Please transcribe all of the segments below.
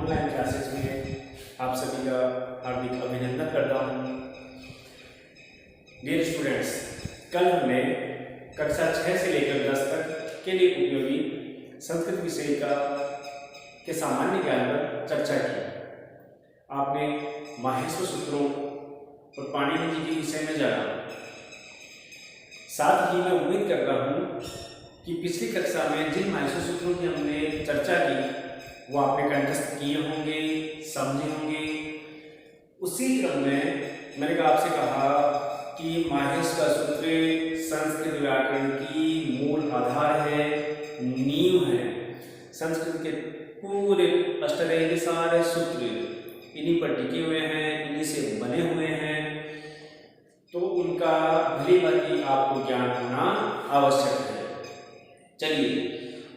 Online classes में आप सभी का हार्दिक अभिनंदन करता हूँ। डियर स्टूडेंट्स, कल हमने कक्षा 6 से लेकर 10 तक के लिए उपयोगी संस्कृत विषय के सामान्य ज्ञान पर चर्चा की। आपने माहेश्वर सूत्रों और पाणिनि जी के विषय में जाना। साथ ही मैं उम्मीद करता हूँ कि पिछली कक्षा में जिन माहेश्वर सूत्रों की हमने चर्चा की वो आपने कंठस्थ किए होंगे, समझे होंगे। उसी क्रम में मैंने आपसे कहा कि माहेश्वर सूत्र संस्कृत व्याकरण की मूल आधार है, नींव है। संस्कृत के पूरे अष्टाध्यायी के सारे सूत्र इन्हीं पर टिके हुए हैं, इन्हीं से बने हुए हैं, तो उनका भली भांति आपको ज्ञान होना आवश्यक है। चलिए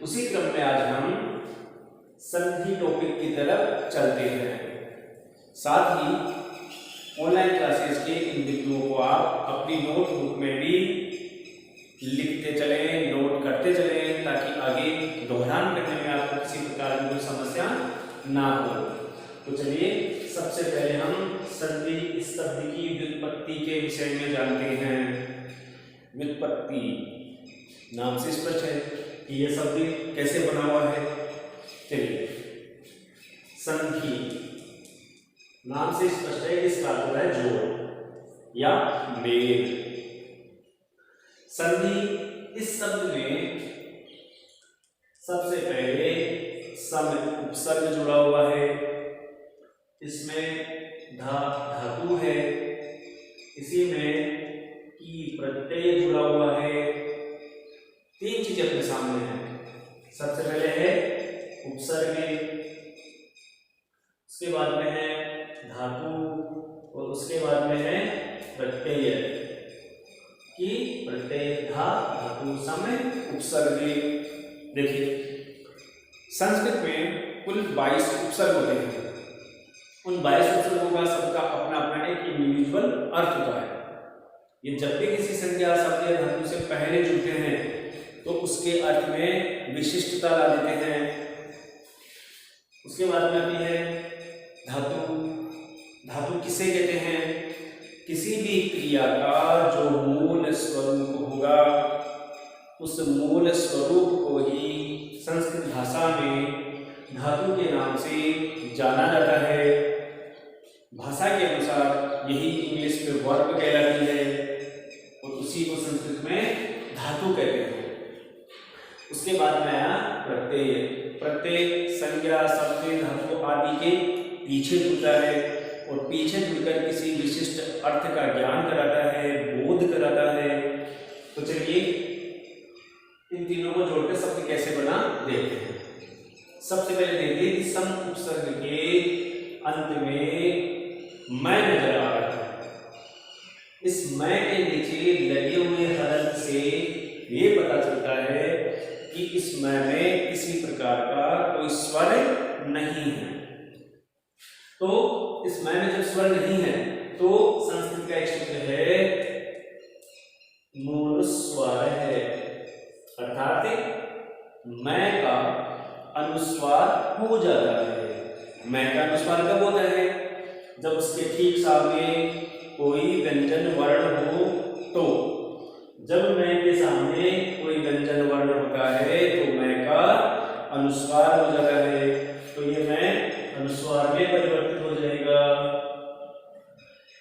उसी क्रम में आज हम संधि टॉपिक की तरफ चलते हैं। साथ ही ऑनलाइन क्लासेस के इन बिंदुओं को आप अपनी नोटबुक में भी लिखते चलें, नोट करते चलें, ताकि आगे दोहरान करने में आपको किसी प्रकार की कोई समस्या ना हो। तो चलिए सबसे पहले हम संधि इस शब्द की व्युत्पत्ति के विषय में जानते हैं। व्युत्पत्ति नाम से स्पष्ट है कि यह शब्द कैसे बना हुआ है। चलिए, संधि नाम से स्पष्ट है कि इसका अर्थ है जोड़ या मेल। संधि इस शब्द में सबसे पहले सम उपसर्ग जुड़ा हुआ है, इसमें धातु है, इसी में की प्रत्यय जुड़ा हुआ है। तीन चीजें अपने सामने हैं। सबसे पहले है उपसर्ग, उसके बाद में है धातु और उसके बाद में है प्रत्यय। कि प्रत्यय धातु समय उपसर्ग। देखिए संस्कृत में कुल 22 उपसर्ग होते हैं। उन 22 उपसर्गों का सबका अपना अपना एक इंडिविजुअल अर्थ होता है। ये जब भी किसी संज्ञा शब्द या धातु से पहले जुड़ते हैं तो उसके अर्थ में विशिष्टता ला देते हैं। उसके बाद में आती है धातु। धातु किसे कहते हैं? किसी भी क्रिया का जो मूल स्वरूप होगा, उस मूल स्वरूप को ही संस्कृत भाषा में धातु के नाम से जाना जाता है। भाषा के अनुसार यही इंग्लिश में वर्ब कहलाती है और उसी को संस्कृत में धातु कहते हैं। उसके बाद में आया प्रत्यय। प्रत्यय संज्ञा शब्द धातु आदि के पीछे जुड़ता है और पीछे जुड़कर किसी विशिष्ट अर्थ का ज्ञान कराता है, बोध कराता है। तो चलिए इन तीनों को जोड़कर शब्द कैसे बना देखते हैं। सबसे पहले देखिए कि सम उपसर्ग के अंत में मैं नजर आ रहा है। इस मैं के नीचे लगे हुए हरफ से ये पता चलता है कि इस मैं में किसी प्रकार का कोई स्वर नहीं है। तो इस मैं में जब स्वर नहीं है तो संस्कृत का एक सूत्र है मूल स्वर है, अर्थात मैं का अनुस्वार हो जाता है। मैं का अनुस्वार कब होता है? जब उसके ठीक सामने कोई व्यंजन वर्ण हो। तो जब मैं के सामने कोई व्यंजन वर्ण होता है तो मैं का अनुस्वार हो जाता है। तो ये मैं अनुस्वार में परिवर्तित हो जाएगा।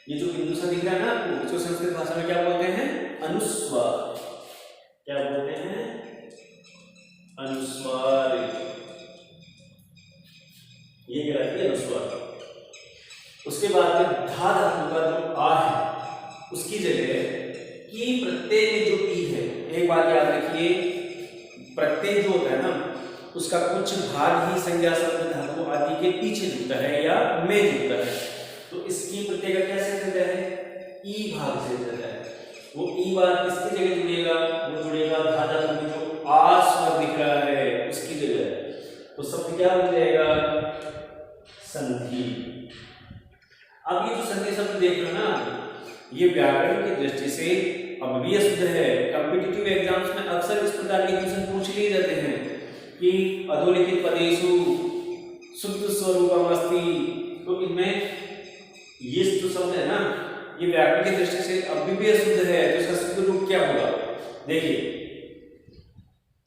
ये जो बिंदु सा दिख रहा है ना आपको, इसको संस्कृत भाषा में क्या बोलते हैं? अनुस्वार। क्या बोलते हैं? अनुस्वार। ये कहलाती है अनुस्वार। उसके बाद में धा धातु का जो आ है उसकी जगह की प्रत्यय में जो ई है, एक बात याद रखिए, प्रत्यय जो होता है ना उसका कुछ भाग ही संज्ञा शब्द धातु आदि के पीछे जुड़ता है या में जुड़ता है। तो इसकी प्रत्यय का क्या से जुड़ता है? ई भाग से जुड़ता है। वो ई भाग किसकी जगह जुड़ेगा? वो जुड़ेगा धा धातु में जो आ स्वर दिख रहा है उसकी जगह। तो शब्द क्या हो जाएगा? संधि। अब ये जो संधि शब्द देख रहे हो ना, ये व्याकरण की दृष्टि से अव्यय शब्द है। कॉम्पिटिटिव एग्जाम्स में अक्सर इस प्रकार के क्वेश्चन पूछ लिए जाते हैं कि अधोलिखित पदेषु शुद्ध स्वरूपम ये व्याकरण की दृष्टि से अभी भी अशुद्ध है, तो इसका शुद्ध रूप क्या होगा? देखिए,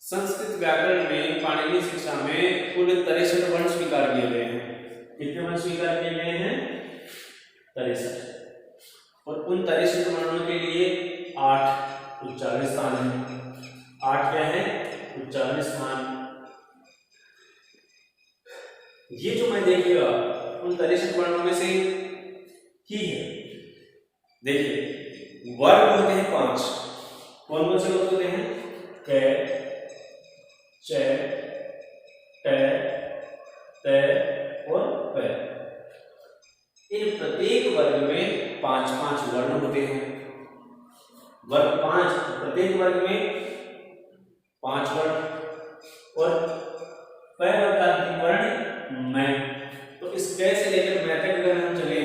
संस्कृत व्याकरण में पाणिनीय शिक्षा में कुल 63 वर्ण स्वीकार किए गए हैं। कितने वर्ण स्वीकार किए गए हैं? 63। और उन 63 वर्णों के लिए 8 उच्चारण स्थान है। 8 क्या है? उच्चारण स्थान। ये जो मैं देखिएगा उन 63 वर्णों में से ही है। देखिए, वर्ग होते हैं 5। कौन कौन से होते हैं? क, च, ट, त और प। इन प्रत्येक वर्ग में 5-5 वर्ण होते हैं। वर्ग 5, प्रत्येक वर्ग में 5 वर्ण। और प वर्ग का अंतिम वर्ण मैं। तो इस क से लेकर मैं तक अगर हम चले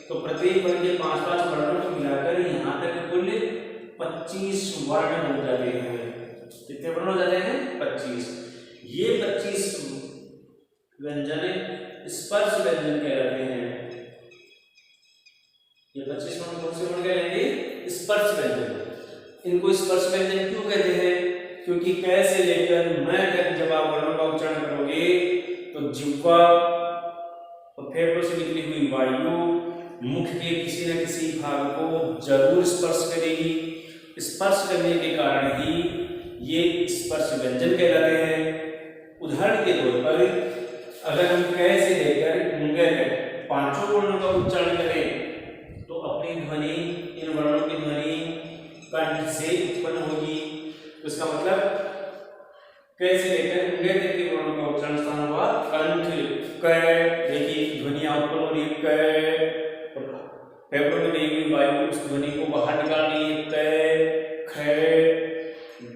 तो प्रत्येक वर्ग के 5-5 वर्णों को मिलाकर यहाँ तक कुल 25 वर्ण हो जाते हैं। कितने वर्ण हो जाते हैं? 25। ये 25 व्यंजन स्पर्श व्यंजन कहलाते हैं। ये 25 वर्ण कौन से वर्ण कहलाएंगे? स्पर्श व्यंजन। इनको स्पर्श व्यंजन क्यों कहते हैं? क्योंकि क से लेकर मैं तक जब आप वर्णों का उच्चारण करोगे तो जिह्वा और फेफड़ों से निकली हुई वायु मुख के किसी न किसी भाग को जरूर स्पर्श करेगी। स्पर्श करने के कारण ही ये स्पर्श व्यंजन कहलाते हैं। उदाहरण के तौर पर अगर हम क से लेकर ङ तक 5 वर्णों का उच्चारण करें तो अपनी ध्वनि, इन वर्णों की ध्वनि कंठ से उत्पन्न होगी। तो इसका मतलब क से लेकर ङ तक के वर्णों का उच्चारण स्थान हुआ कंठ। क, देखिए ध्वनियां उत्पन्न हो रही है। क, फेफड़ों में गई हुई वायु उस ध्वनि को बाहर निकाल रही है। क, ख,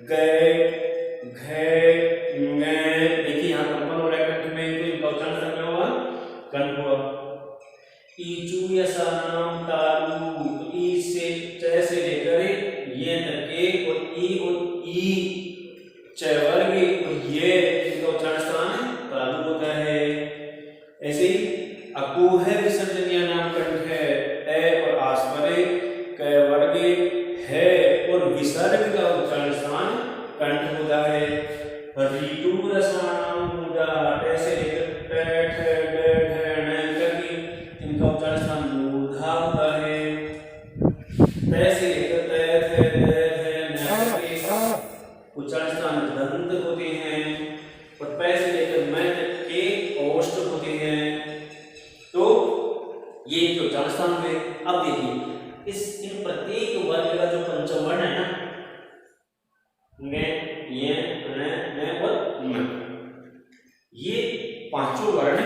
ग, घ, ङ। देखिए यहाँ कंपन हो रहा है कंठ में, तो इनका उच्चारण स्थान क्या हुआ? कंठ हुआ। ईचू यसानाम तालु, ई से च से लेकर ये तक के और ई च वर्ग और ये इनका उच्चारण स्थान तालु होता है। ऐसे ही अकुह विसर्जनीय नाम कंठ है। ए और आस्परे क वर्ग है और विसर्ग का उच्चारण स्थान कंठ होता है। ऋतु रसानाम मूढ़ा, ट से लेकर ट, ठ, ड, ढ, ण तक इनका उच्चारण स्थान मूर्धा होता है। त से लेकर त, थ, द, ध, न उच्चारण स्थान दंत होते हैं। और प से लेकर मैं तक के ओष्ठ होते हैं। तो ये जो उच्चारण स्थान हुए। अब देखिए इन प्रत्येक वर्ग का जो पंचवर्ण है ना, ङ, य, न और म, ये पांचों वर्ण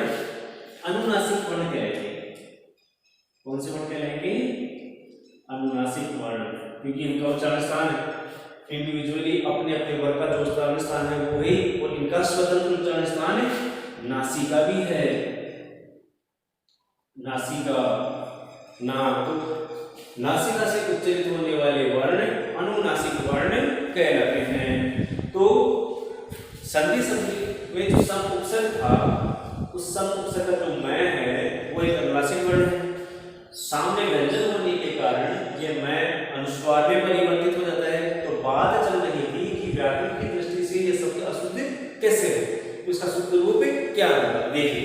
अनुनासिक वर्ण कहलाएंगे। कौन से वर्ण कहलाएंगे? अनुनासिक वर्ण, क्योंकि इनका उच्चारण स्थान इंडिविजुअली अपने अपने वर्ग का जो उच्चारण स्थान है वो है, और इनका स्वतंत्र उच्चारण स्थान नासिका भी है। नासिका, नाक, नासिका से उच्चारित होने वाले वर्ण अनुनासिक वर्ण कहलाते हैं। तो संधि शब्द में जो सम उपसर्ग था, उस सम उपसर्ग का जो मैं है वो एक अनुनासिक वर्ण है। सामने व्यंजन होने के कारण ये मैं अनुस्वार में परिवर्तित हो जाता है। तो बात चल रही थी कि व्याकरण की दृष्टि से ये शब्द अशुद्ध कैसे है, तो इसका शुद्ध रूप क्या होगा? देखिए,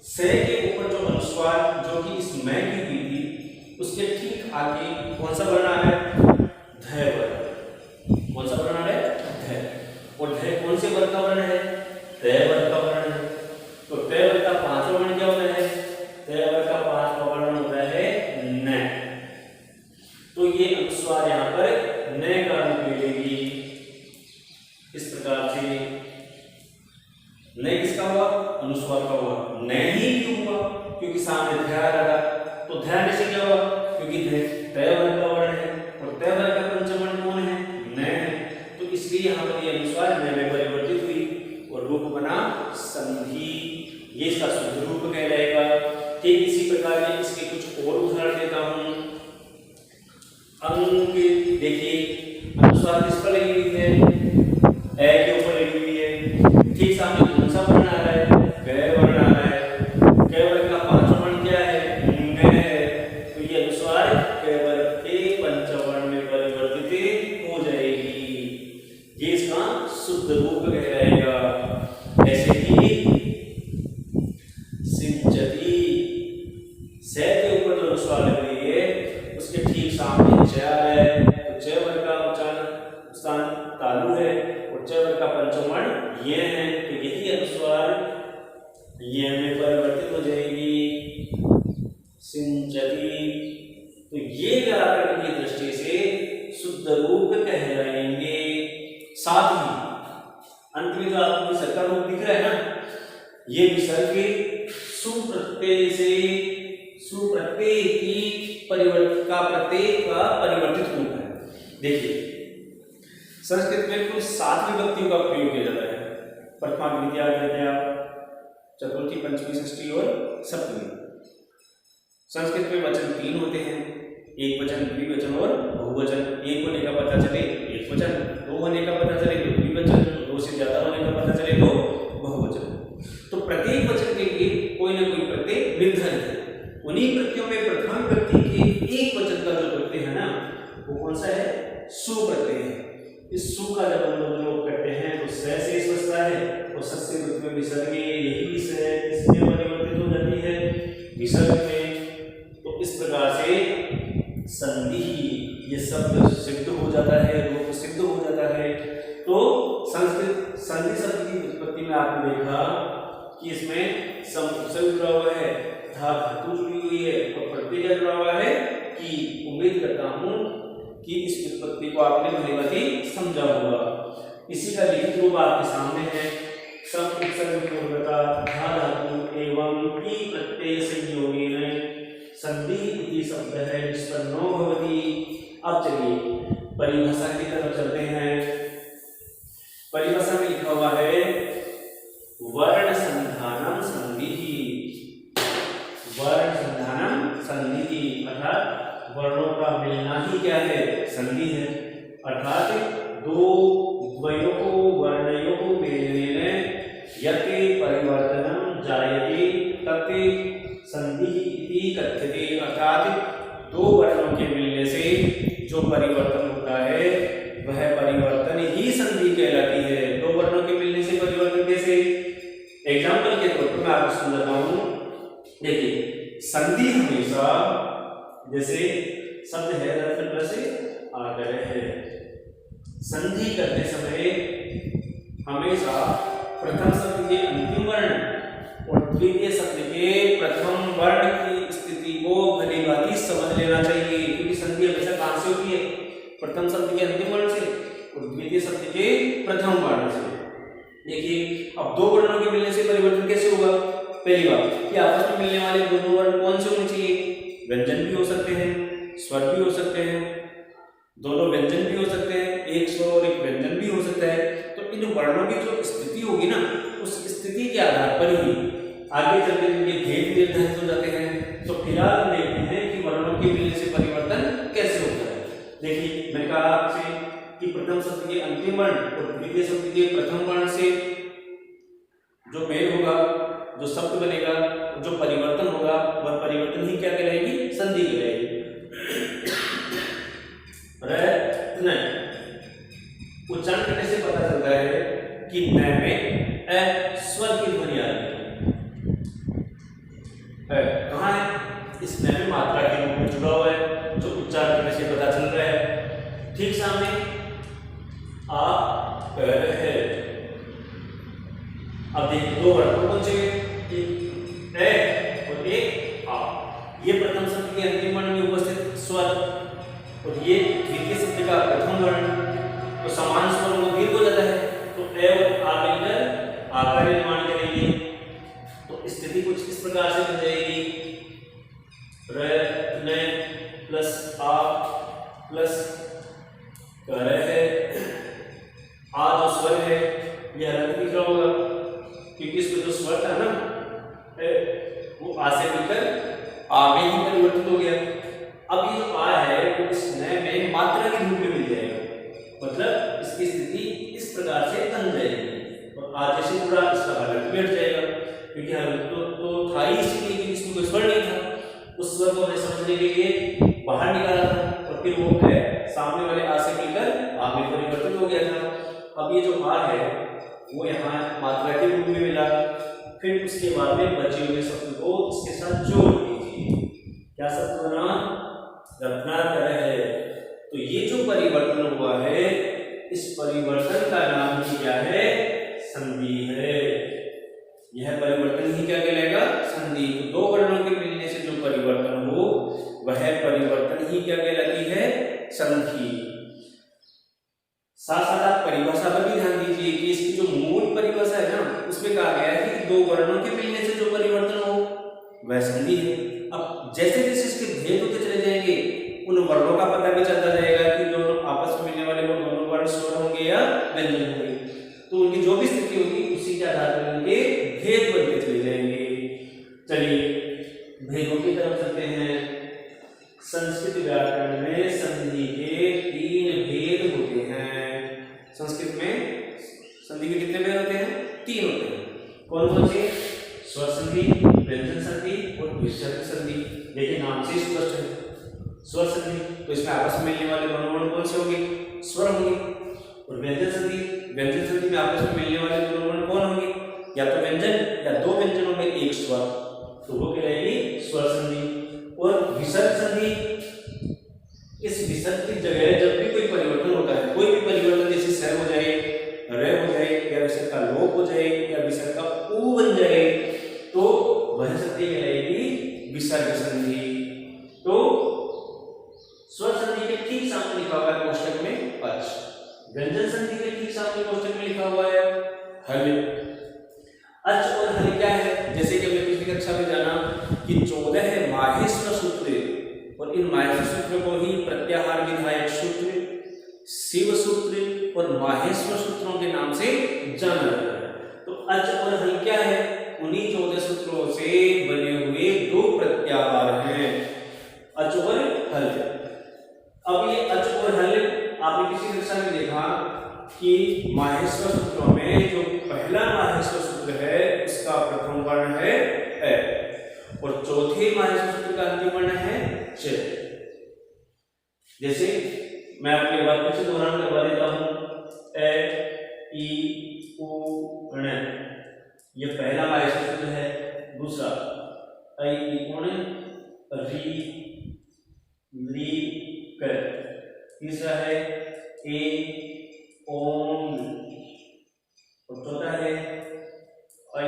से के ऊपर जो अनुस्वार जो कि इस मैं की हुई थी, उसके ठीक आगे कौन सा वर्ण आ रहा है? ध वर्ण। कौन सा वर्ण आ रहा है? ध। और ध कौन से वर्ग का वर्ण है? त वर्ग का वर्ण है। तो त वर्ग का पांचवा वर्ण क्या होता है? त वर्ग का पांचवा वर्ण होता है न। तो ये अनुस्वार यहाँ पर न का रूप ले लेगी। इस प्रकार से न किसका हुआ? अनुस्वार का हुआ। न ही क्यों हुआ? क्योंकि सामने ध आ रहा। तो ध्यान से क्या हुआ? क्योंकि त वर्ग का वर्ण है और त वर्ग का पंचम कौन है? न है। तो इसलिए यहाँ पर ये अनुस्वार न में परिवर्तित हुई और रूप बना संधि। ये इसका शुद्ध रूप कहलाएगा। ठीक इसी प्रकार मैं इसके कुछ और उदाहरण देता हूँ। अंक, देखिए अनुस्वार किस पर लगी हुई है? ए के ऊपर लगी हुई है। ठीक सामने कौन सा वर्ण आ रहा है? ग वर्ण आ रहा है। ग वर्ग का पांचवा वर्ण क्या है? ङ है। तो ये अनुस्वार चया है तो च वर्ग का उच्चारण स्थान तालु है और च वर्ग का पंचम वर्ण ये है, तो यही अनुस्वार ये में परिवर्तित हो जाएगी सिंचती। तो ये व्याकरण की दृष्टि से शुद्ध रूप कहलाएंगे। साथ ही अंत में जो आपको विसर्ग का रूप दिख रहा है ना, ये विसर्ग सुप्रत्यय से सुप्रत्यय की प्रत्यय का परिवर्तित रूप है। देखिए संस्कृत में कुल 7 विभक्तियों का प्रयोग किया जाता है, प्रथमा द्वितीया तृतीया चतुर्थी पंचमी षष्ठी और सप्तमी। संस्कृत में वचन 3 होते हैं, एक वचन, द्विवचन और बहुवचन। एक होने का पता चले एक वचन, दो होने का पता चले तो द्विवचन, दो से ज्यादा होने का पता चले तो बहुवचन। तो प्रत्येक वचन के लिए कोई ना कोई प्रत्यय निर्धारित है। उन्हीं प्रत्ययों में प्रथम व्यक्ति के एक वचन का जो प्रत्यय है ना, वो कौन सा है? सु प्रत्यय है। इस सु का जब हम लोग करते हैं तो स से बचता है और स से रूप में विसर्ग, यही स है, इसमें परिवर्तित हो जाती है विसर्ग में। तो इस प्रकार से संधि ये शब्द सिद्ध हो जाता है, रूप सिद्ध हो जाता है। तो संस्कृत संधि शब्द की उत्पत्ति में आपने देखा कि इसमें सम जुड़ा हुआ है, धातु जुड़ी हुई है और प्रत्यय जुड़ा हुआ है। कि उम्मीद करता हूं कि इस उत्पत्ति को आपने भलीभांति समझा होगा। इसी का लिखित रूप आपके सामने है। सब उपसर्ग पूर्वता धा धातु एवं की प्रत्यय संयोगेन संधि इति शब्द है निष्पन्नो भवति। अब चलिए परिभाषा की तरफ चलते हैं। परिभाषा में लिखा हुआ है वर्ण संधानम संधिः। वर्ण संधानम संधिः अर्थात वर्णों का मिलना ही क्या है? संधि है। अर्थात दो द्वयोः वर्णयोः मेलनेन यत् परिवर्तनं जायते तत् संधिः इति कथ्यते। अर्थात दो वर्णों के मिलने से जो परिवर्तन होता है वह परिवर्तन ही संधि कहलाती है। दो वर्णों के मिलने से परिवर्तन कैसे? एग्जाम्पल के तौर पर मैं आपको समझाता हूं। देखिए संधि हमेशा, जैसे शब्द है रत्न प्लस आग्रह है, संधि करते समय हमेशा प्रथम शब्द के अंतिम वर्ण और द्वितीय शब्द के प्रथम वर्ण की स्थिति को भलीभांति समझ लेना चाहिए। क्योंकि संधि हमेशा कहां से होती है? प्रथम शब्द के अंतिम वर्ण से और द्वितीय शब्द के प्रथम वर्ण से। देखिए अब दो वर्णों के मिलने से परिवर्तन कैसे होगा? पहली बात कि आपस में मिलने वाले दोनों वर्ण कौन से होने चाहिए? व्यंजन भी हो सकते हैं, स्वर भी हो सकते हैं, दोनों व्यंजन भी हो सकते हैं, एक स्वर और एक व्यंजन भी हो सकता है। तो इन वर्णों की जो स्थिति होगी ना, उस स्थिति के आधार पर ही आगे चलकर इनके भेद निर्धारित हो जाते हैं। तो फिलहाल हम देखते हैं कि वर्णों के मिलने से परिवर्तन कैसे होता है। देखिए मैंने कहा आपसे कि प्रथम शब्द के अंतिम वर्ण और द्वितीय शब्द के प्रथम वर्ण से जो मेल होगा, जो शब्द बनेगा, जो परिवर्तन होगा, वह परिवर्तन ही क्या कहलाएगी? संधि कहलाएगी। उच्चारण करने से पता चलता है कि न में अ स्वर की ध्वनि आ रही है। कहाँ है? इस न में मात्रा के रूप में जुड़ा हुआ है, जो उच्चारण करने से पता चल रहा है। ठीक सामने आ कह रहे। अब देखिए दो वर्ण कौन से? एक ए और एक आ। ये प्रथम शब्द के अंतिम वर्ण में उपस्थित स्वर और ये द्वितीय शब्द का प्रथम वर्ण। तो समान स्वर को दीर्घ हो जाता है, तो ए और आ मिलकर आ का निर्माण करेंगे। तो स्थिति कुछ इस प्रकार से बन जाएगी र प्लस आ प्लस कर है। आ जो स्वर है यह रंग दिख रहा होगा क्योंकि इसमें जो स्वर था ना वो आ से मिलकर आ में ही परिवर्तित हो गया। अब ये जो आ है वो इस नए में मात्रा के रूप में मिल जाएगा, मतलब इसकी स्थिति इस प्रकार से बन जाएगी और आ जैसे पूरा इसका हलक बैठ जाएगा क्योंकि हलक तो था ही इसलिए कि इसमें कोई स्वर नहीं था। उस स्वर को हमें समझने के लिए बाहर निकाला था और फिर वो है सामने वाले आ से मिलकर आ में परिवर्तित हो गया था। अब ये जो आ है वो यहाँ मात्रा के रूप में मिला। फिर उसके बाद में बचे हुए शब्द को इसके साथ जोड़ दीजिए। क्या शब्द बना? रत्नाकर है। परिवर्तन हुआ है, इस परिवर्तन का नाम ही क्या है? संधि है। यह परिवर्तन ही क्या कहलाएगा? संधि। तो दो वर्णों के मिलने से जो परिवर्तन हो वह परिवर्तन ही क्या कहलाती है? संधि। साथ साथ आप परिभाषा पर भी ध्यान दीजिए कि इसकी जो मूल परिभाषा है ना, उसमें कहा गया है कि दो वर्णों के मिलने से जो परिवर्तन हो वह संधि है। अब जैसे जैसे इसके भेद होते चले जाएंगे उन वर्णों का पता भी चलता जाएगा कि जो आपस में मिलने वाले वो दोनों वर्ण स्वर होंगे या व्यंजन होंगे। तो उनकी जो भी स्थिति होगी उसी के आधार पर उनके भेद बनते चले जाएंगे। चलिए भेदों की तरफ चलते हैं। संस्कृत व्याकरण में संधि के 3 भेद होते हैं। संस्कृत में संधि के कितने भेद होते हैं? 3 होते हैं। कौन कौन से? स्वर संधि, व्यंजन संधि और विसर्ग संधि। देखिए नाम से स्पष्ट है, स्वर संधि तो इसमें आपस में मिलने वाले दोनों वर्ण कौन से होंगे? स्वर होंगे। और व्यंजन संधि, व्यंजन संधि में आपस में मिलने वाले दोनों वर्ण कौन होंगे? या तो व्यंजन या दो व्यंजनों में एक स्वर, तो वो कहलाएगी स्वर संधि। और विसर्ग संधि, इस विसर्ग की जगह जब भी कोई परिवर्तन होता है, कोई भी परिवर्तन जैसे सर हो जाए, रे हो जाए, या विसर्ग का लोप हो जाए, या विसर्ग का ऊ बन जाए, तो वह संधि कहलाएगी विसर्ग संधि। तो स्वर संधि के ठीक सामने लिखा हुआ है कोष्टक में अच, व्यंजन संधि के ठीक सामने कोष्टक में लिखा हुआ है हल। अच और हल क्या है? जैसे कि हमने पिछली कक्षा में जाना कि 14 माहेश्वर सूत्र, और इन माहेश्वर सूत्र को ही प्रत्याहार विधायक सूत्र, शिव सूत्र और माहेश्वर सूत्रों के नाम से जाना जाता है। तो अच और हल क्या है? उन्हीं 14 सूत्रों से बने हुए 2 प्रत्याहार हैं, अच और हल। अब ये अच और हल आपने किसी कक्षा में देखा कि माहेश्वर सूत्रों में जो पहला माहेश्वर सूत्र है उसका प्रथम वर्ण है ए, और चौथे माहेश्वर सूत्र का अंतिम वर्ण है च। जैसे मैं आपके बात फिर से दोहरान करवा देता हूं। ए, ई, उ, ण, ये पहला माहेश्वर सूत्र है। दूसरा ऐ, ई, उ, री, ली, कर। तीसरा है ए, ओम, और चौथा है ऐ,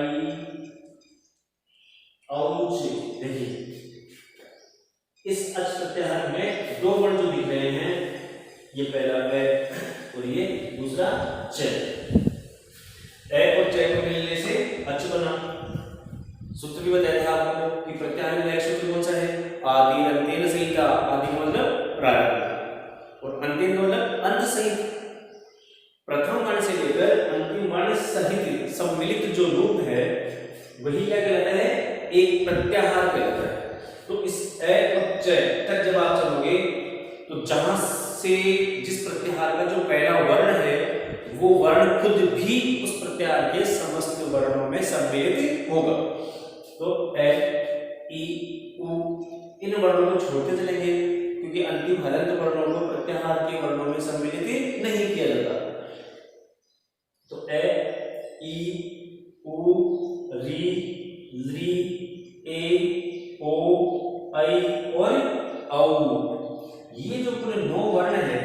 औच। देखिए इस अच प्रत्याहार में 2 वर्ण जो दिख रहे हैं, ये पहला है और ये दूसरा च। ए और च को मिलने से अच बना। सूत्र भी बताया था आपको कि प्रत्याहार में एक सूत्र कौन सा है? आदि अंतेन सहित। आदि मतलब प्रारंभ और अंतिम मतलब अंत सहित। प्रथम वर्ण से लेकर अंतिम वर्ण सहित सम्मिलित जो रूप है वही क्या कहलाता है? एक प्रत्याहार कहलाता है। तो इस ए और च तक जब आप चलोगे तो जहां से जिस प्रत्याहार का जो पहला वर्ण है वो वर्ण खुद भी उस प्रत्याहार के समस्त वर्णों में सम्मिलित होगा। तो ए, ई, उ इन वर्णों को छोड़ते चलेंगे क्योंकि अंतिम हलंत वर्णों को प्रत्याहार के वर्णों में सम्मिलित नहीं किया जाता। तो ए, ई, उ, री, ली, ए, ओ, ऐ और औ, ये जो पूरे 9 वर्ण हैं,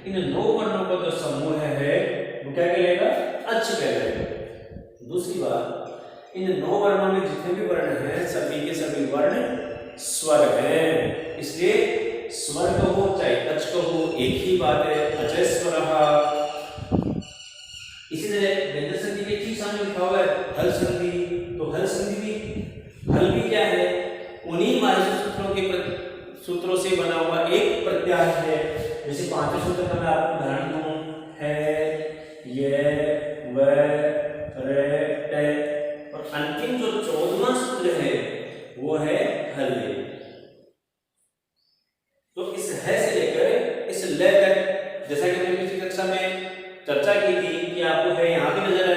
इन 9 वर्णों का जो समूह है वो क्या कहलाएगा? अच कहलाएगा। दूसरी बात, इन 9 वर्णों में जितने भी वर्ण हैं सभी के सभी वर्ण स्वर हैं, इसलिए स्वर कहो चाहे अच कहो एक ही बात है, अजय स्वर। इसी तरह व्यंजन संधि के ठीक सामने लिखा हुआ है हल संधि। तो हल संधि भी, हल भी क्या है? उन्हीं माहेश्वर सूत्रों से बना हुआ एक प्रत्याहार है। जैसे 5वें सूत्र का मैं आपको उदाहरण दूं, है, ये, व, रे, टे, और अंतिम जो 14वां सूत्र है वो है हल। तो इस है से लेकर इस ले तक, जैसा कि हमने पिछली कक्षा में चर्चा की थी कि आपको है यहाँ भी नजर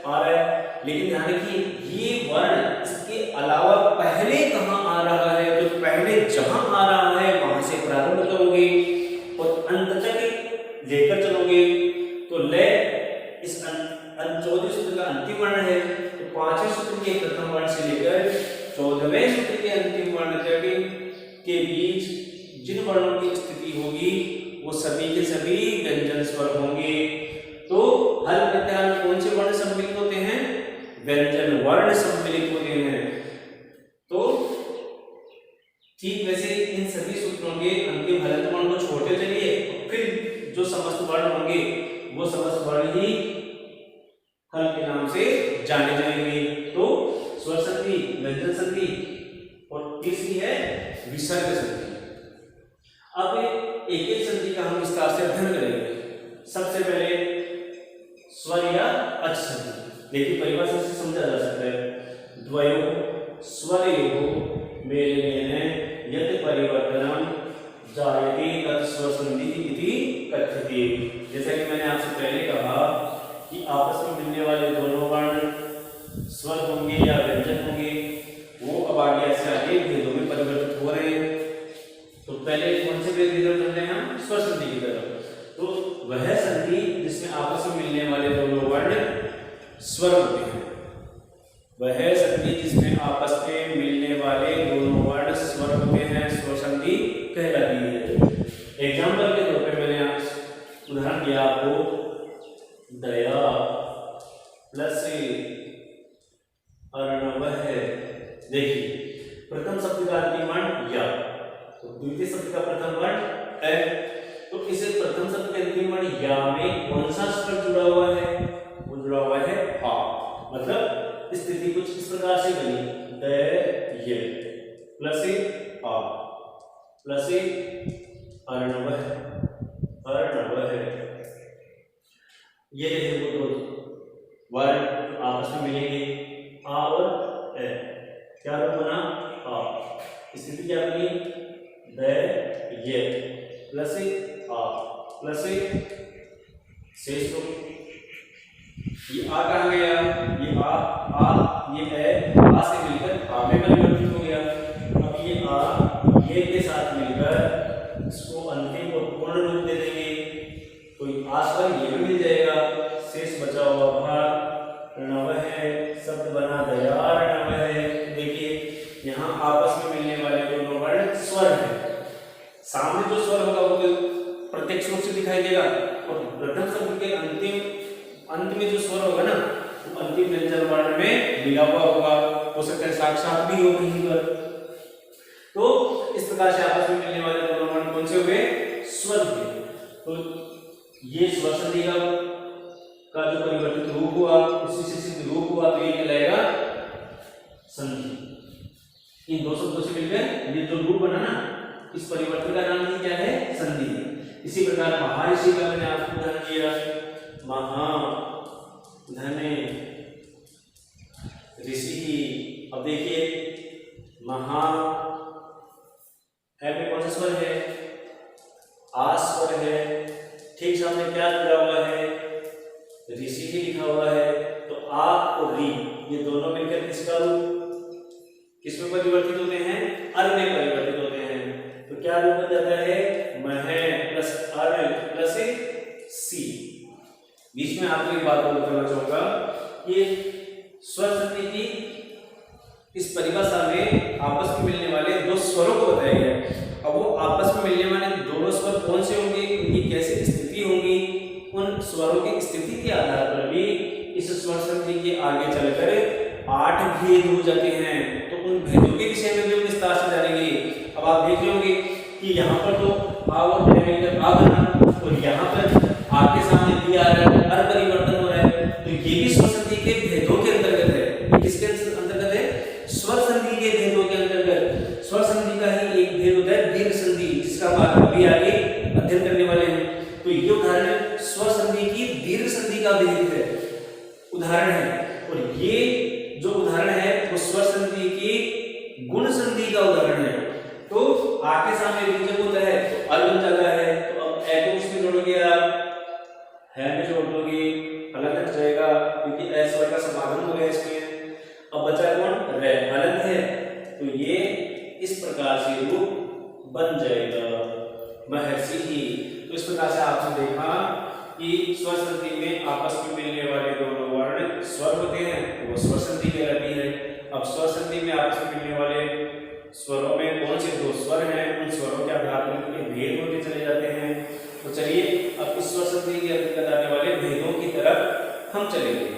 आ रहा है, लेकिन ध्यान रखिए ये वर्ण इसके अलावा पहले कहाँ आ रहा है? तो पहले जहां आ रहा है वहां से प्रारंभ करोगे और अंत तक लेकर चलोगे। तो ले इस 14वें सूत्र का अंतिम वर्ण है, तो 5वें सूत्र के प्रथम वर्ण से लेकर 14वें सूत्र के अंतिम वर्ण तक के बीच जिन वर्णों की स्थिति होगी वो सभी के सभी ठीक वैसे इन सभी सूत्रों के अंतिम हलंत वर्ण को छोड़ते चलिए, फिर जो समस्त वर्ण होंगे वो समस्त वर्ण ही हल के नाम से जाने जाएंगे। तो स्वर संधि, व्यंजन संधि और तीसरी है विसर्ग संधि। अब एक एक संधि का हम विस्तार से अध्ययन करेंगे। सबसे पहले स्वर या अच संधि। देखिए परिभाषा से समझा जा सकता है। द्वयोः स्वरयोः मेलनेन यत् परिवर्तनं जायते तत् स्वर संधि इति कथ्यते। जैसा कि मैंने आपसे पहले कहा कि आपस में मिलने वाले दोनों वर्ण स्वर होंगे या व्यंजन होंगे, वो अब आगे से आगे भेदों में परिवर्तित हो रहे हैं। तो पहले कौन से भेद की तरफ चल रहे हैं हम? स्वर संधि की तरफ। तो वह संधि जिसमें आपस में मिलने वाले दोनों वर्ण स्वर होते हैं, वह संधि जिसमें आपस में मिलने वाले दोनों वर्ण स्वर होते हैं, स्वर संधि कहलाती है। एग्जाम्पल के तौर पे मैंने उदाहरण दिया आपको, दया प्लस अर्णव है। देखिए प्रथम शब्द का अंतिम वर्ण या, तो द्वितीय शब्द का प्रथम वर्ण है। तो इस प्रथम शब्द के अंतिम वर्ण या में कौन सा स्वर जुड़ा हुआ है? वो जुड़ा हुआ है आ। मतलब स्थिति कुछ इस प्रकार से बनी, द ये प्लस आ प्लस अर्णव है, अर्णव है। ये देखो दो वर्ण आपस में मिलेंगे, आ और ए। क्या रूप बना? आ। स्थिति क्या बनी? द ये प्लस आ प्लस शेष रूप। ये आ कहाँ गया? ये आ ये ए आ से मिलकर आ में परिवर्तित हो गया। अब ये आ ये के साथ मिलकर इसको अंतिम और पूर्ण रूप दे देंगे, तो आ स्वर ये भी मिल जाएगा। शेष बचा हुआ भाग णव है, शब्द बना दया णव है। देखिए यहाँ आपस में मिलने वाले दोनों वर्ण स्वर हैं। सामने जो स्वर होगा वो प्रत्यक्ष रूप से दिखाई देगा, और प्रथम शब्द के अंत में जो स्वर होगा ना, वो अंतिम व्यंजन वर्ण में मिला हुआ होगा, हो सकता है साक्षात भी हो कहीं पर। तो इस प्रकार से आपस में मिलने वाले दोनों वर्ण कौन से हुए? स्वर हुए। तो ये स्वर संधि का जो परिवर्तित रूप हुआ, उसी से सिद्ध रूप हुआ, तो ये कहलाएगा संधि। इन दो शब्दों से मिलकर ये जो रूप बना ना, इस परिवर्तन का नाम ही क्या है? संधि। इसी प्रकार महर्षि का मैंने आपको उदाहरण दिया, महा धने ऋषि। अब देखिए महा है में कौन सा स्वर है? आ स्वर है। ठीक सामने क्या जुड़ा हुआ है? ऋषि ही लिखा हुआ है। तो आ और री ये दोनों मिलकर किसका रूप, किसमें परिवर्तित होते हैं? अर में परिवर्तित होते हैं। तो क्या रूप बन जाता है? मह प्लस अर प्लस सी। बीच में आपको एक बात और बताना चाहूंगा, ये स्वर संधि की इस परिभाषा में आपस में मिलने वाले दो स्वरों को बताया गया है। अब वो आपस में मिलने वाले दोनों स्वर कौन से होंगे, उनकी कैसे स्थिति होगी, उन स्वरों की स्थिति के आधार पर भी इस स्वर संधि के आगे चलकर 8 भेद हो जाते हैं। तो उन भेदों के विषय में भी विस्तार से जानेंगे। अब आप देख रहे होंगे कि यहाँ पर तो आ और मिलकर आ बना, और यहाँ पर आ के सामने भी आ रहा है, अर परिवर्तन हो रहा है। तो ये भी स्वर संधि के भेदों के अंतर्गत है। ये किसके अंतर्गत है? स्वर संधि के भेदों के अंतर्गत। स्वर संधि का ही एक भेद होता है दीर्घ संधि, जिसका हम अभी आगे अध्ययन करने वाले हैं। तो ये उदाहरण स्वर संधि की दीर्घ संधि का भेद है, उदाहरण है। और ये जो उदाहरण है वो स्वर संधि की गुण संधि का उदाहरण है। तो आके सामने व्यंजन होता है तो अल बन जाता है। तो अब ए को किसमें जोड़ोगे आप? है में जोड़ दोगे, हलंत तक जाएगा, क्योंकि ए स्वर का समागम हो गया इसमें। अब बचा कौन? रे, हलंत है। तो ये इस प्रकार से रूप बन जाएगा महर्षि ही। तो इस प्रकार से आपने देखा कि स्वर संधि में आपस में मिलने वाले दोनों वर्ण स्वर होते हैं, वो स्वर संधि कहलाती है। अब स्वर संधि में आपस में मिलने वाले स्वरों में कौन से दो स्वर हैं, उन स्वरों के आधार पर उनके भेद होते चले जाते हैं। तो चलिए अब इस स्वर संधि के अंतर्गत आने वाले भेदों की तरफ हम चलेंगे।